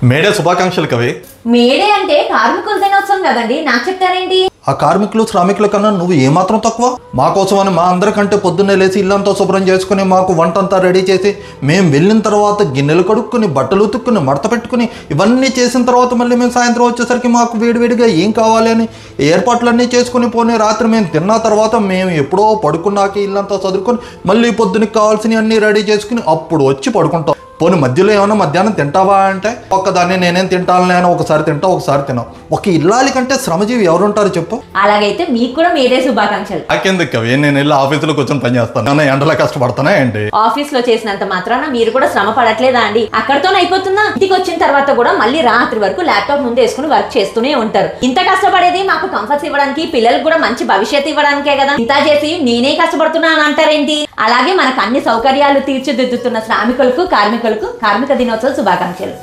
May Day శుభాకాంక్షలు కవి. May Day అంటే కార్మికుల దినోత్సవం కదండి, నాకు చెప్తారేంటి? ఆ కార్మికులు శ్రామికుల కన్నా నువ్వు ఏమాత్రం తక్కువ? మా కోసం అని మా అందరికంటే పొద్దున్నే లేచి ఇల్లంతా శుభ్రం చేసుకుని మాకు వంటంతా రెడీ చేసి మేము వెళ్ళిన తర్వాత గిన్నెలు కడుక్కుని బట్టలు ఉతుక్కుని మడత పెట్టుకుని ఇవన్నీ చేసిన తర్వాత మళ్ళీ మేము సాయంత్రం వచ్చేసరికి మాకు వేడివేడిగా ఏం కావాలి అని ఏర్పాట్లన్నీ చేసుకుని పోనీ రాత్రి మేము తిన్న తర్వాత మేము ఎప్పుడో పడుకున్నాక ఇల్లంతా చదువుకొని మళ్ళీ పొద్దునకి కావాల్సినవి అన్నీ రెడీ చేసుకుని అప్పుడు వచ్చి పడుకుంటాం. పోనీ మధ్యలో ఏమన్నా మధ్యాహ్నం తింటావా అంటే ఒక్కదాన్ని నేనేం తింటాను, నేను ఒకసారి తింటా ఒకసారి తిన్నాం. ఒక ఇల్లాలి కంటే శ్రమజీవి ఎవరుంటారు చెప్పు? అలాగైతే మీకు కూడా మేడే శుభాకాంక్షలు. నాకెందుకు కవి, నేను వెళ్ళి ఆఫీసులో కూర్చొని పని చేస్తాను, ఎండలో కష్టపడతానా ఏంటి? ఆఫీస్ లో చేసినంత మాత్రాన మీరు కూడా శ్రమ పడట్లేదా అండి? అక్కడతోనే అయిపోతుందా? ఇంటికి వచ్చిన తర్వాత కూడా మళ్ళీ రాత్రి వరకు ల్యాప్టాప్ ముందు వేసుకుని వర్క్ చేస్తూనే ఉంటారు. ఇంత కష్టపడేది మాకు కంఫర్ట్స్ ఇవ్వడానికి, పిల్లలకు కూడా మంచి భవిష్యత్తు ఇవ్వడానికే కదా. ఇంత చేసి నేనే కష్టపడుతున్నా అని అంటారేంటి? అలాగే మనకు అన్ని సౌకర్యాలు తీర్చిదిద్దుతున్న శ్రామికులకు కార్మిక దినోత్సవ శుభాకాంక్షలు.